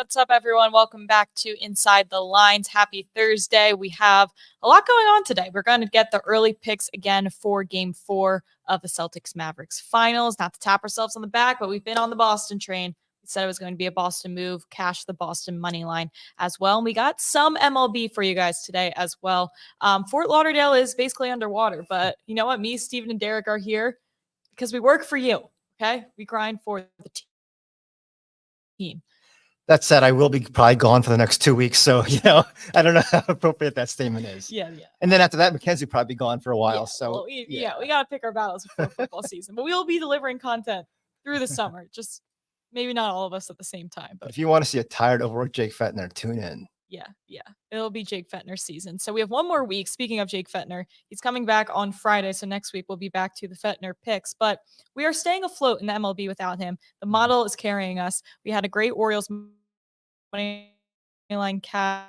What's up, everyone? Welcome back to Inside the Lines. Happy Thursday. We have a lot going on today. We're going to get the early picks again for Game 4 of the Celtics Mavericks finals. Not to tap ourselves on the back, but we've been on the Boston train. We said it was going to be a Boston move, cash the Boston money line as well. And we got some MLB for you guys today as well. Fort Lauderdale is basically underwater, but you know what? Me, Steven, and Derek are here because we work for you, okay? We grind for the team. That said, I will be probably gone for the next 2 weeks. So, I don't know how appropriate that statement is. Yeah. And then after that, Mackenzie will probably be gone for a while. We got to pick our battles before football season. But we will be delivering content through the summer. Just maybe not all of us at the same time. But if you want to see a tired, overworked Jake Fettner, tune in. Yeah. It'll be Jake Fettner season. So we have one more week. Speaking of Jake Fettner, he's coming back on Friday. So next week we'll be back to the Fettner picks. But we are staying afloat in the MLB without him. The model is carrying us. We had a great Orioles money line cash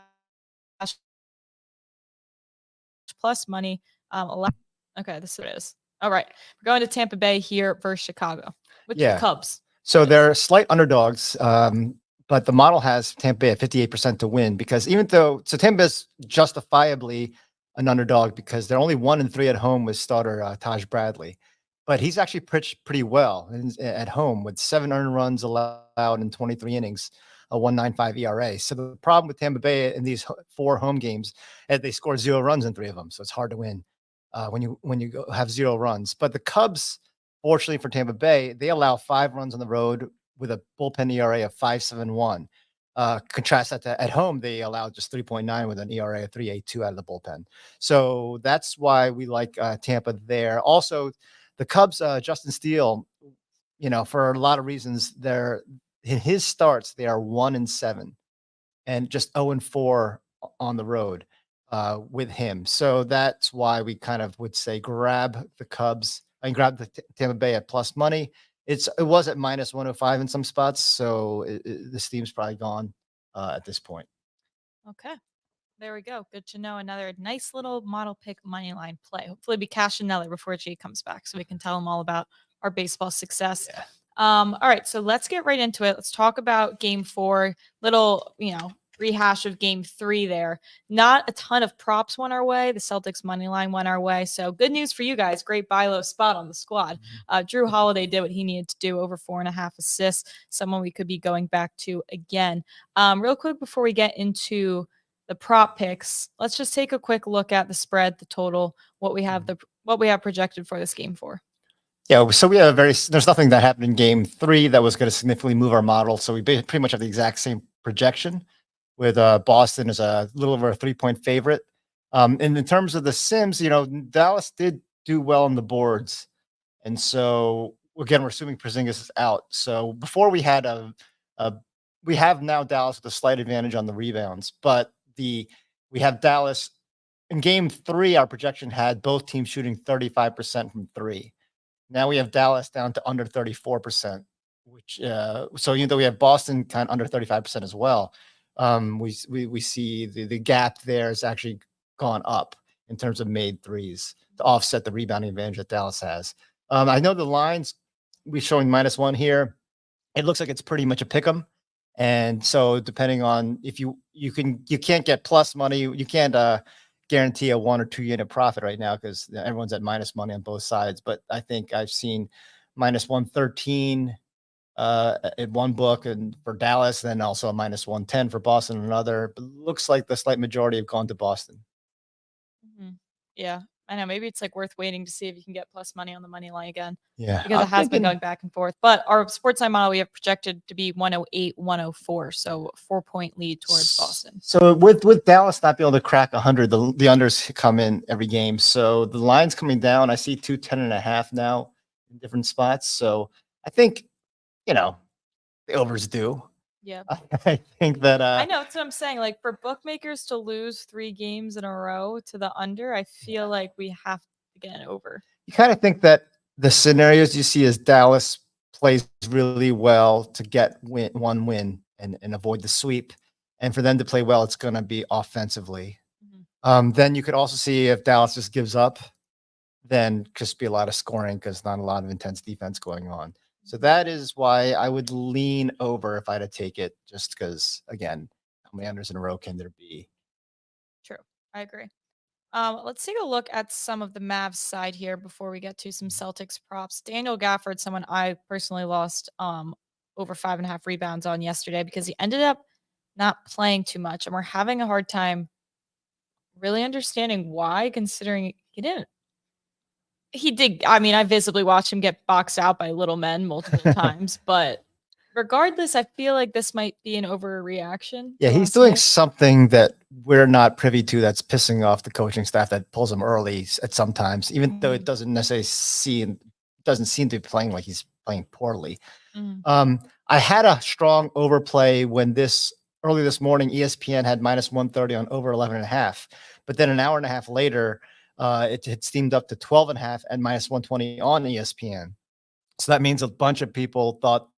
plus money. Okay, this is what it is. All right. We're going to Tampa Bay here versus Chicago with the Cubs. So they're slight underdogs. But the model has Tampa Bay at 58% to win because Tampa Bay is justifiably an underdog because they're only 1-3 at home with starter Taj Bradley. But he's actually pitched pretty well at home with 7 earned runs allowed in 23 innings. A 1.95 ERA. So the problem with Tampa Bay in these 4 home games is they score 0 runs in 3 of them. So it's hard to win when you have 0 runs. But the Cubs, fortunately for Tampa Bay, they allow 5 runs on the road with a bullpen ERA of 5.71. Contrast that to at home, they allowed just 3.9 with an ERA of 3.82 out of the bullpen. So that's why we like Tampa there. Also, the Cubs, Justin Steele, for a lot of reasons, in his starts, they are 1-7 and just 0-4 on the road with him. So that's why we kind of would say grab the Cubs and grab the Tampa Bay at plus money. It was at minus 105 in some spots. So this team's probably gone at this point. Okay. There we go. Good to know. Another nice little model pick money line play. Hopefully be cash and Nelly before Jay comes back so we can tell him all about our baseball success. Yeah. All right, so let's get right into it. Let's talk about Game 4. Little, rehash of Game 3 there. Not a ton of props went our way. The Celtics money line went our way. So good news for you guys. Great buy low spot on the squad. Drew Holiday did what he needed to do, over 4.5 assists. Someone we could be going back to again. Real quick before we get into the prop picks, let's just take a quick look at the spread, the total, what we have projected for this Game 4. Yeah, so we have there's nothing that happened in Game 3 that was going to significantly move our model. So we pretty much have the exact same projection with Boston as a little over a 3-point favorite. And in terms of the Sims, Dallas did do well on the boards. And so again, we're assuming Porzingis is out. So before we had we have now Dallas with a slight advantage on the rebounds, but we have Dallas in Game 3. Our projection had both teams shooting 35% from 3. Now we have Dallas down to under 34%, which so even though we have Boston kind of under 35% as well, we see the gap there has actually gone up in terms of made threes to offset the rebounding advantage that Dallas has. I know the lines we're showing -1 here. It looks like it's pretty much a pick 'em, and so depending on if you can't get plus money, you can't guarantee a 1 or 2 unit profit right now because everyone's at minus money on both sides. But I think I've seen -113 at one book and for Dallas, then also a -110 for Boston, another. But looks like the slight majority have gone to Boston. Mm-hmm. Yeah, I know. Maybe it's worth waiting to see if you can get plus money on the money line again. Yeah, because it has been going back and forth. But our Sportsline model we have projected to be 108, 104, so 4-point lead towards Boston. So with Dallas not being able to crack 100, the unders come in every game. So the line's coming down. I see 210.5 now in different spots. So I think the overs do. Yeah, I think that I know that's what I'm saying. For bookmakers to lose 3 games in a row to the under, I feel like we have to get an over. You kind of think that the scenarios you see is Dallas plays really well to get one win and avoid the sweep, and for them to play well, it's going to be offensively. Mm-hmm. Then you could also see if Dallas just gives up, then just be a lot of scoring because not a lot of intense defense going on. So that is why I would lean over if I had to take it, just because, again, how many unders in a row can there be? True. I agree. Let's take a look at some of the Mavs side here before we get to some Celtics props. Daniel Gafford, someone I personally lost over 5.5 rebounds on yesterday because he ended up not playing too much, and we're having a hard time really understanding why, considering he didn't. He did. I mean, I visibly watched him get boxed out by little men multiple times, but regardless, I feel like this might be an overreaction Yeah, to he's last doing night. something that we're not privy to that's pissing off the coaching staff that pulls him early at sometimes, even though it doesn't necessarily doesn't seem to be playing like he's playing poorly. Mm. I had a strong overplay when early this morning, ESPN had minus 130 on over 11.5. But then an hour and a half later, it had steamed up to 12.5 and minus 120 on ESPN. So that means a bunch of people thought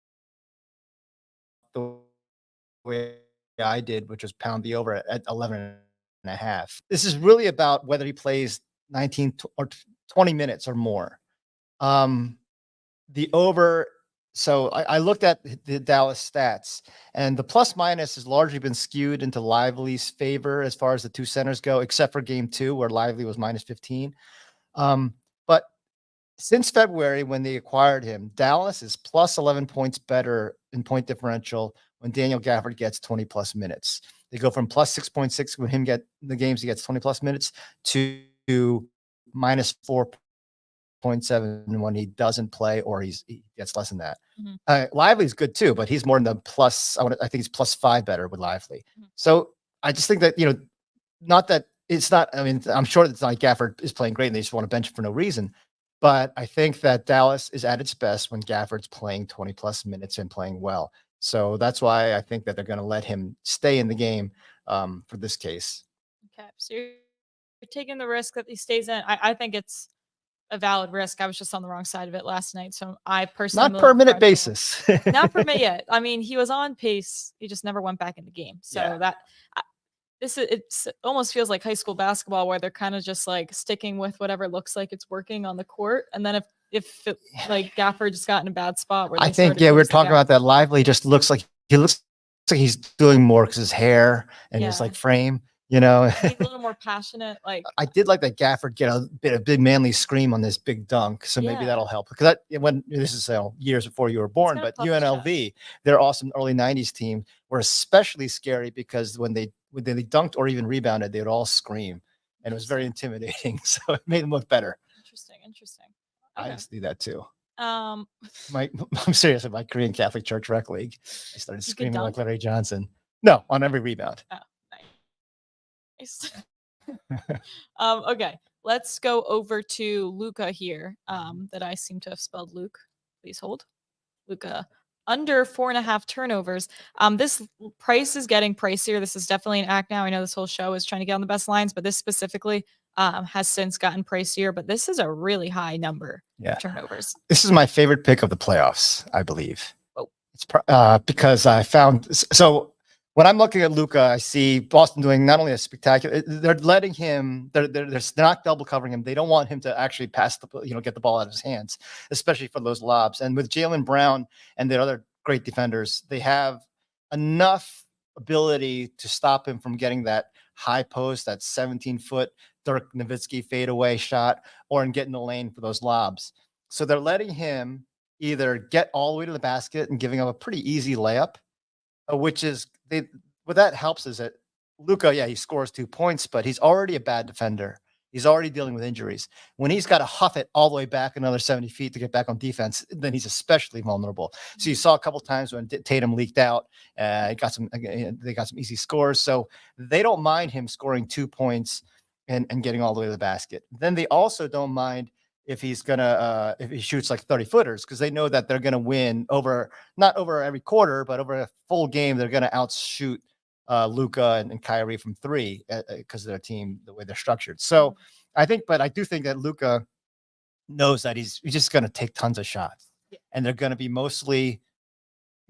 the way I did, which was pound the over at 11.5. This is really about whether he plays 19 or 20 minutes or more. The over. So I looked at the Dallas stats, and the plus minus has largely been skewed into Lively's favor as far as the two centers go, except for game 2, where Lively was minus 15. But since February, when they acquired him, Dallas is plus 11 points better in point differential when Daniel Gafford gets 20 plus minutes. They go from plus 6.6 when him get the games he gets 20 plus minutes to minus 4.7 when he doesn't play or he gets less than that. Lively's good too, but he's more in the plus. I think he's plus 5 better with Lively. So I just think that, not that it's not. I mean, I'm sure it's not like Gafford is playing great and they just want to bench him for no reason. But I think that Dallas is at its best when Gafford's playing 20 plus minutes and playing well. So that's why I think that they're going to let him stay in the game for this case. Okay, so you're taking the risk that he stays in. I think it's a valid risk. I was just on the wrong side of it last night, so I personally Not per minute basis. Not per minute yet. I mean, he was on pace. He just never went back in the game. So it almost feels like high school basketball where they're kind of just like sticking with whatever looks like it's working on the court, and then if like Gafford just got in a bad spot where I think we were talking about that. Lively just looks like he's doing more because his hair and his like frame. He's a little more passionate. Like I did like that Gafford get a big manly scream on this big dunk, so maybe that'll help. Because when this is years before you were born, but UNLV, their awesome early '90s team were especially scary because when they dunked or even rebounded, they would all scream, and it was very intimidating. So it made them look better. Interesting. Okay. I used to do that too. I'm serious. In my Korean Catholic Church rec league, I started screaming like Larry Johnson. No, on every rebound. Oh, nice. Okay, let's go over to Luca here. That I seem to have spelled Luke. Please hold. Luca under 4.5 turnovers. This price is getting pricier. This is definitely an act now. I know this whole show is trying to get on the best lines, but this specifically has since gotten pricier. But this is a really high number of turnovers. This is my favorite pick of the playoffs, I believe. Oh, it's because I found so. When I'm looking at Luca, I see Boston doing not only a spectacular, they're letting him, they're not double covering him. They don't want him to actually pass get the ball out of his hands, especially for those lobs. And with Jaylen Brown and the other great defenders, they have enough ability to stop him from getting that high post, that 17-foot Dirk Nowitzki fadeaway shot, or in getting the lane for those lobs. So they're letting him either get all the way to the basket and giving up a pretty easy layup, which is what that helps is that Luca, he scores 2 points, but he's already a bad defender. He's already dealing with injuries. When he's got to huff it all the way back another 70 feet to get back on defense, then he's especially vulnerable. So you saw a couple of times when Tatum leaked out, they got some easy scores. So they don't mind him scoring 2 points and getting all the way to the basket. Then they also don't mind if he shoots like 30 footers, because they know that they're going to win not over every quarter, but over a full game. They're going to outshoot Luka and Kyrie from 3 because of their team, the way they're structured. So I do think that Luka knows that he's just going to take tons of shots, and they're going to be mostly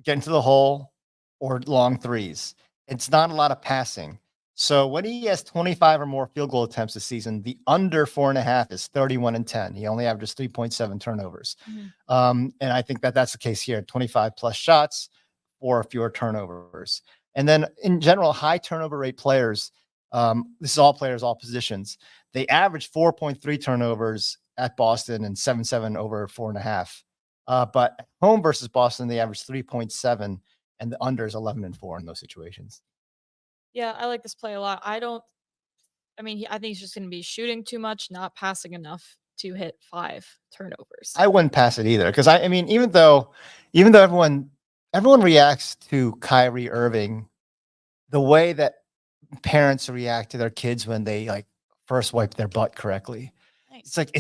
getting to the hole or long threes. It's not a lot of passing. So when he has 25 or more field goal attempts this season, the under 4.5 is 31-10. He only averages 3.7 turnovers. And I think that that's the case here. 25 plus shots, 4 or fewer turnovers. And then in general, high turnover rate players, this is all players, all positions. They average 4.3 turnovers at Boston and 7.7 over 4.5. But at home versus Boston, they average 3.7, and the under is 11-4 in those situations. Yeah, I like this play a lot. I mean, I think he's just going to be shooting too much, not passing enough to hit 5 turnovers. I wouldn't pass it either because I mean, even though everyone reacts to Kyrie Irving the way that parents react to their kids when they like first wipe their butt correctly. It's like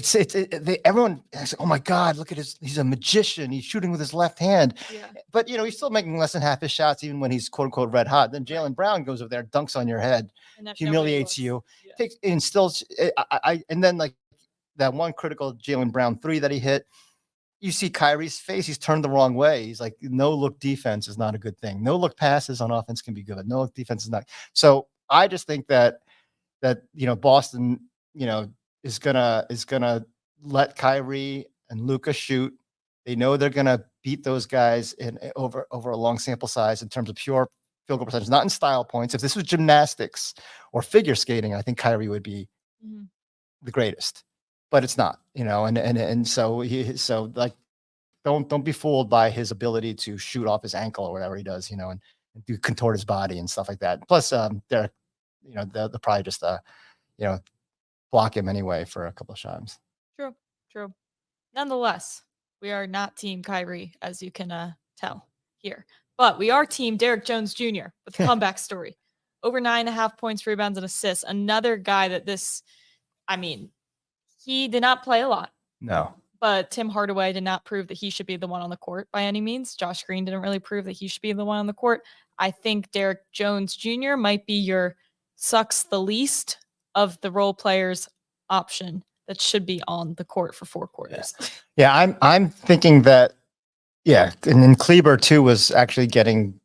everyone is like, oh my God, look at he's a magician. He's shooting with his left hand. Yeah. But he's still making less than half his shots, even when he's quote unquote red hot. Then Jaylen Brown goes over there, dunks on your head, humiliates you, takes instills. And then like that one critical Jaylen Brown 3 that he hit. You see Kyrie's face, he's turned the wrong way. He's like, no look defense is not a good thing. No look passes on offense can be good. No look defense is not. So I just think that Boston, is gonna let Kyrie and Luka shoot. They know they're gonna beat those guys in over a long sample size in terms of pure field goal percentage, not in style points. If this was gymnastics or figure skating, I think Kyrie would be the greatest. But it's not, and so like don't be fooled by his ability to shoot off his ankle or whatever he does, and do contort his body and stuff like that. Plus, they'll probably just block him anyway for a couple of shots. True. Nonetheless, we are not team Kyrie, as you can tell here, but we are team Derek Jones Jr. with the comeback story. Over 9.5 points, rebounds, and assists. Another guy that he did not play a lot. No. But Tim Hardaway did not prove that he should be the one on the court by any means. Josh Green didn't really prove that he should be the one on the court. I think Derek Jones Jr. might be your sucks the least of the role players option that should be on the court for 4 quarters. Yeah, I'm thinking that, and then Kleber too was actually getting,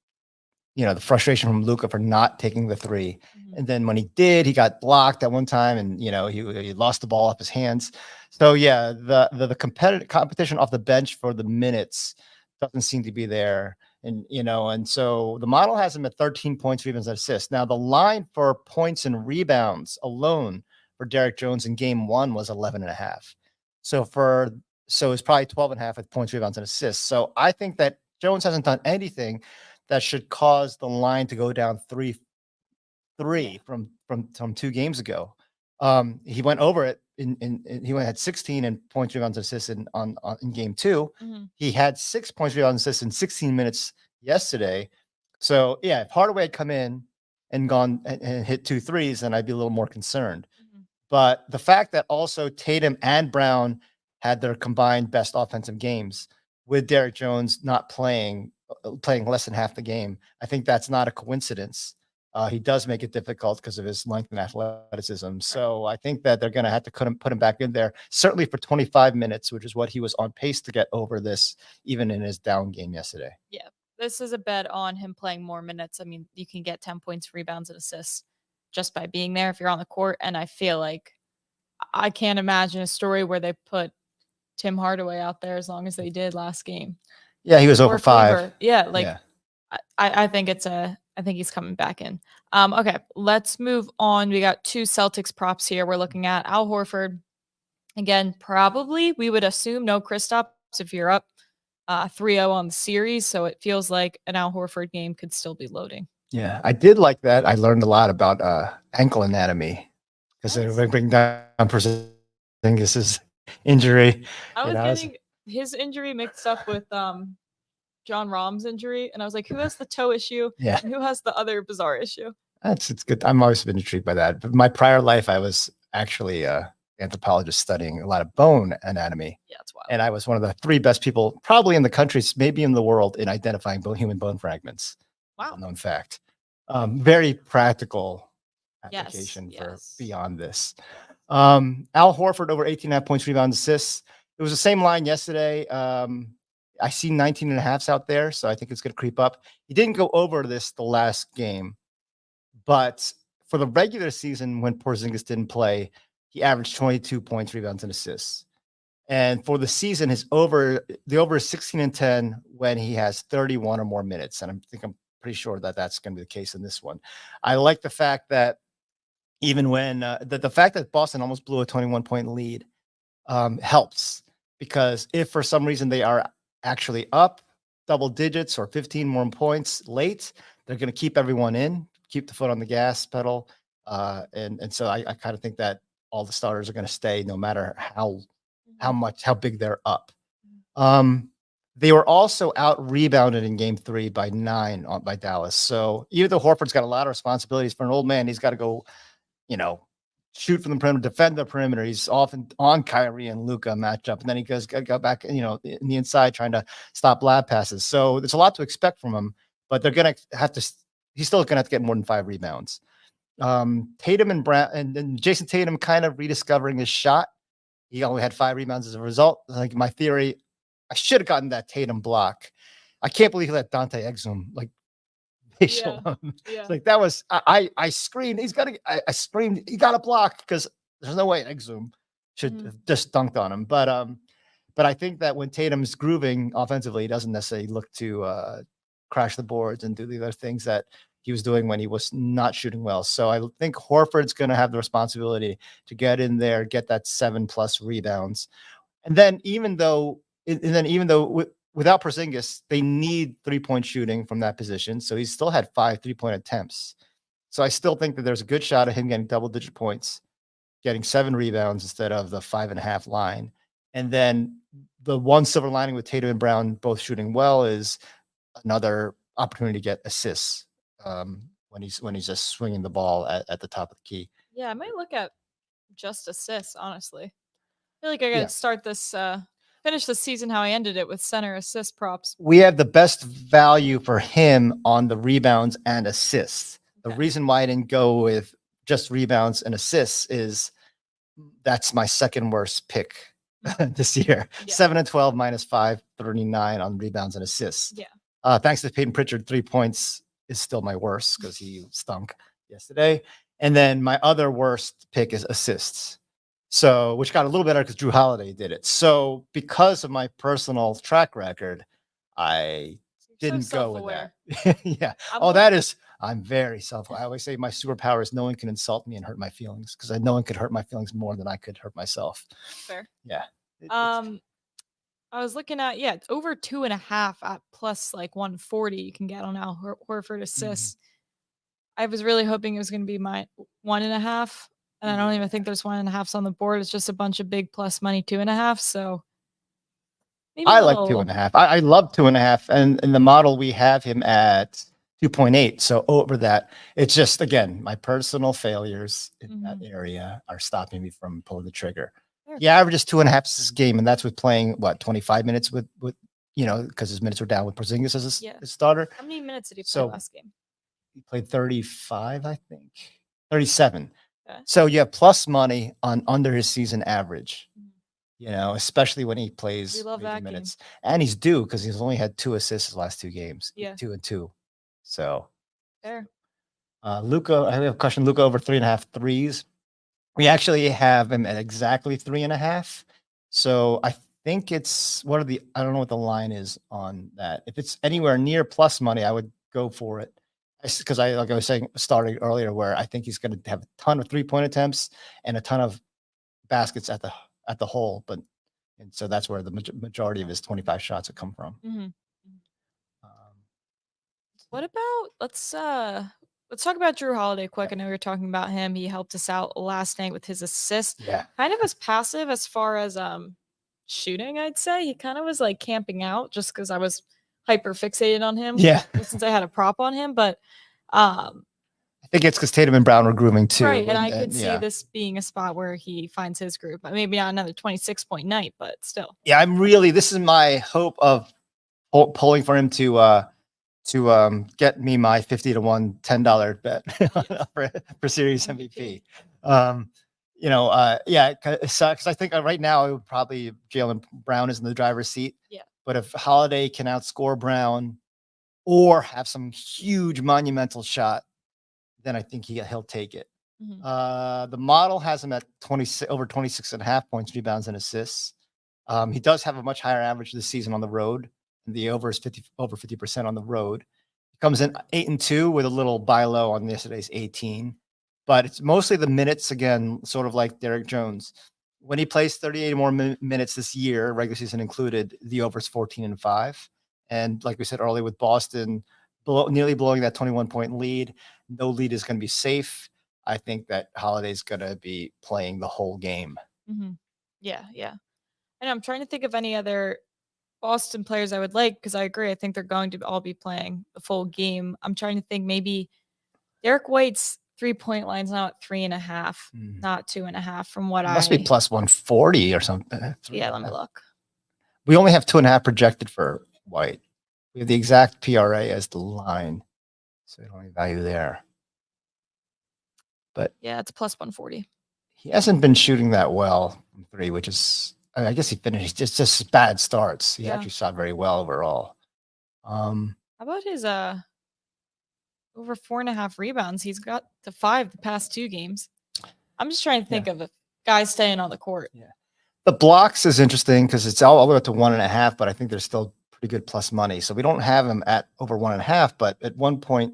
the frustration from Luka for not taking the 3. And then when he did, he got blocked at one time and, he lost the ball off his hands. So yeah, the competition off the bench for the minutes doesn't seem to be there. And so the model has him at 13 points, rebounds, and assists. Now the line for points and rebounds alone for Derek Jones in game 1 was 11.5. So it's probably 12.5 with points, rebounds, and assists. So I think that Jones hasn't done anything that should cause the line to go down 3 from 2 games ago. He went over it he had 16 in points, rebounds, and assists in game 2. He had 6 points, rebounds, and assists in 16 minutes yesterday. So yeah, if Hardaway had come in and gone and hit 2 threes, then I'd be a little more concerned. But the fact that also Tatum and Brown had their combined best offensive games with Derek Jones not playing less than half the game, I think that's not a coincidence. He does make it difficult because of his length and athleticism. So I think that they're going to have to put him back in there, certainly for 25 minutes, which is what he was on pace to get over this, even in his down game yesterday. Yeah, this is a bet on him playing more minutes. I mean, you can get 10 points, rebounds, and assists just by being there if you're on the court. And I feel like I can't imagine a story where they put Tim Hardaway out there as long as they did last game. Yeah, he was over 5. Yeah, I think I think he's coming back in. Okay, let's move on. We got 2 Celtics props here. We're looking at Al Horford. Again, probably we would assume no Kristaps if you're up 3-0 on the series. So it feels like an Al Horford game could still be loading. Yeah, I did like that. I learned a lot about ankle anatomy because they're bringing down Porzingis' injury. I was getting his injury mixed up with John Rahm's injury, and I was like, who has the toe issue? Yeah. And who has the other bizarre issue? It's good. I'm always been intrigued by that. But my prior life, I was actually an anthropologist studying a lot of bone anatomy. Yeah, that's wild. And I was one of the 3 best people, probably in the country, maybe in the world, in identifying human bone fragments. Wow. Known fact. Very practical application for beyond this. Al Horford over 18.5 points, rebounds, assists. It was the same line yesterday. I see 19.5s out there, so I think it's going to creep up. He didn't go over this the last game, but for the regular season, when Porzingis didn't play, he averaged 22 points, rebounds, and assists. And for the season, the over is 16-10 when he has 31 or more minutes. And I'm pretty sure that that's going to be the case in this one. I like the fact that even when the fact that Boston almost blew a 21-point lead helps, because if for some reason they are actually up double digits or 15 more points late, they're going to keep everyone in, keep the foot on the gas pedal. And so I kind of think that all the starters are going to stay no matter how big they're up. They were also out rebounded in game 3 by 9 by Dallas. So even though Horford's got a lot of responsibilities for an old man, he's got to go, shoot from the perimeter, defend the perimeter. He's often on Kyrie and Luka matchup, and then he go back, in the inside trying to stop lab passes. So there's a lot to expect from him, but they're going to have to. He's still going to have to get more than 5 rebounds. Tatum and Brown and Jason Tatum kind of rediscovering his shot. He only had 5 rebounds as a result. Like my theory, I should have gotten that Tatum block. I can't believe he let Dante Exum facial him. It's like that was I screamed. I screamed. He got a block because there's no way Exum should have just dunked on him. But I think that when Tatum's grooving offensively, he doesn't necessarily look to crash the boards and do the other things that he was doing when he was not shooting well. So I think Horford's going to have the responsibility to get in there, get that 7+ rebounds. And then even though without Porzingis, they need 3-point shooting from that position. So he's still had 5 3-point attempts. So I still think that there's a good shot of him getting double-digit points, getting 7 rebounds instead of the 5.5 line. And then the one silver lining with Tatum and Brown both shooting well is another opportunity to get assists when he's just swinging the ball at the top of the key. Yeah, I might look at just assists, honestly. I feel like I got to start this, finish the season how I ended it with center assist props. We have the best value for him on the rebounds and assists. The reason why I didn't go with just rebounds and assists is that's my second worst pick this year. 7-12 minus 539 on rebounds and assists. Yeah. Thanks to Peyton Pritchard, 3 points is still my worst because he stunk yesterday. And then my other worst pick is assists. So, which got a little better because Drew Holiday did it. So, because of my personal track record, I didn't go with that. Yeah. I'm very self-aware. I always say my superpower is no one can insult me and hurt my feelings, because no one could hurt my feelings more than I could hurt myself. Fair. Yeah. I was looking at, it's over 2.5 at plus 140 you can get on Al Horford assists. I was really hoping it was going to be my 1.5. And I don't even think there's 1.5s on the board. It's just a bunch of big plus money 2.5. So maybe I like 2.5. I love 2.5. And in the model, we have him at 2.8. So over that, it's just, again, my personal failures in that area are stopping me from pulling the trigger. He averages 2.5 this game, and that's with playing 25 minutes with because his minutes were down with Porzingis as his starter. How many minutes did he play last game? He played 35, I think. 37. Okay. So you have plus money on under his season average. Especially when he plays minutes. And he's due because he's only had 2 assists his last 2 games. 2 and 2. So fair. Luka, I have a question. Luka over 3.5 threes. We actually have him at exactly 3.5. So I think it's I don't know what the line is on that. If it's anywhere near plus money, I would go for it. Because like I was saying, starting earlier, where I think he's going to have a ton of 3-point attempts and a ton of baskets at the hole. And so that's where the majority of his 25 shots would come from. What about let's talk about Drew Holiday quick. I know we were talking about him. He helped us out last night with his assist. Yeah. Kind of as passive as far as shooting, I'd say. He kind of was camping out just because I was hyper fixated on him. Yeah. Since I had a prop on him. But I think it's because Tatum and Brown were grooming too. Right. And I could see this being a spot where he finds his group. Maybe not another 26-point night, but still. Yeah, this is my hope of pulling for him to get me my 50 to 1 $10 bet for series MVP. Because I think right now it would probably Jaylen Brown is in the driver's seat. Yeah. But if Holiday can outscore Brown or have some huge monumental shot, then I think he'll take it. Mhm. The model has him at over 26.5 points, rebounds, and assists. He does have a much higher average this season on the road. The over is over 50% on the road. He comes in 8-2 with a little buy low on yesterday's 18. But it's mostly the minutes, again, sort of like Derek Jones. When he plays 38 more minutes this year, regular season included, the over is 14-5. And like we said earlier, with Boston nearly blowing that 21-point lead, no lead is going to be safe. I think that Holiday's going to be playing the whole game. Yeah, yeah. And I'm trying to think of any other Boston players I would like because I agree. I think they're going to all be playing the full game. I'm trying to think maybe Derek White's 3-point line's now at 3.5, not 2.5 from what It must be plus 140 or something. Yeah, let me look. We only have 2.5 projected for White. We have the exact PRA as the line. So we don't have any value there. But yeah, it's plus 140. He hasn't been shooting that well from three, which is, I guess he finished just bad starts. He actually shot very well overall. How about his over 4.5 rebounds? He's got to 5 the past 2 games. I'm just trying to think of a guy staying on the court. Yeah. The blocks is interesting because it's all the way up to 1.5, but I think there's still pretty good plus money. So we don't have him at over 1.5, but at 1.3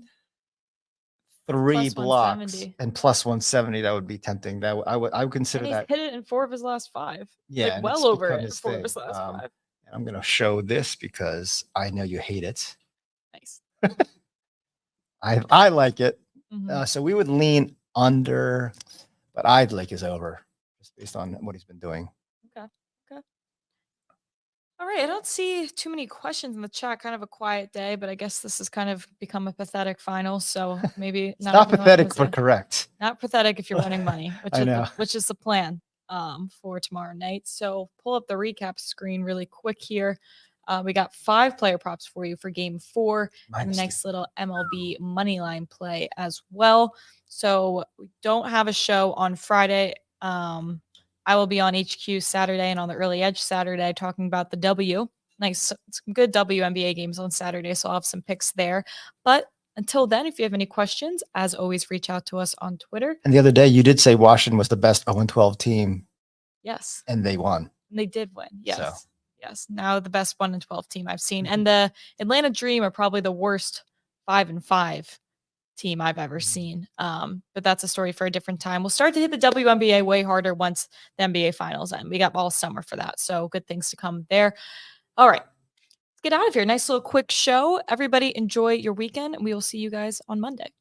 blocks and plus 170, that would be tempting. That I would consider and he's that. hit it in 4 of his last 5. Yeah, like well over it 4 of his last 5. I'm going to show this because I know you hate it. Nice. I like it. So we would lean under, but I'd like his over just based on what he's been doing. Okay. All right. I don't see too many questions in the chat. Kind of a quiet day, but I guess this has kind of become a pathetic final. So maybe not pathetic, but correct. Not pathetic if you're winning money, which is the plan for tomorrow night. So pull up the recap screen really quick here. We got 5 player props for you for game 4 and a nice little MLB money line play as well. So we don't have a show on Friday. I will be on HQ Saturday and on the Early Edge Saturday talking about the W. Nice, some good WNBA games on Saturday, so I'll have some picks there. But until then, if you have any questions, as always, reach out to us on Twitter. And the other day, you did say Washington was the best 0-12 team. Yes. And they won. And they did win. Yes. So. Yes. Now the best 1-12 team I've seen. And the Atlanta Dream are probably the worst 5-5 team I've ever seen. But that's a story for a different time. We'll start to hit the WNBA way harder once the NBA finals end. We got all summer for that. So good things to come there. All right. Let's get out of here. Nice little quick show. Everybody enjoy your weekend. And we will see you guys on Monday.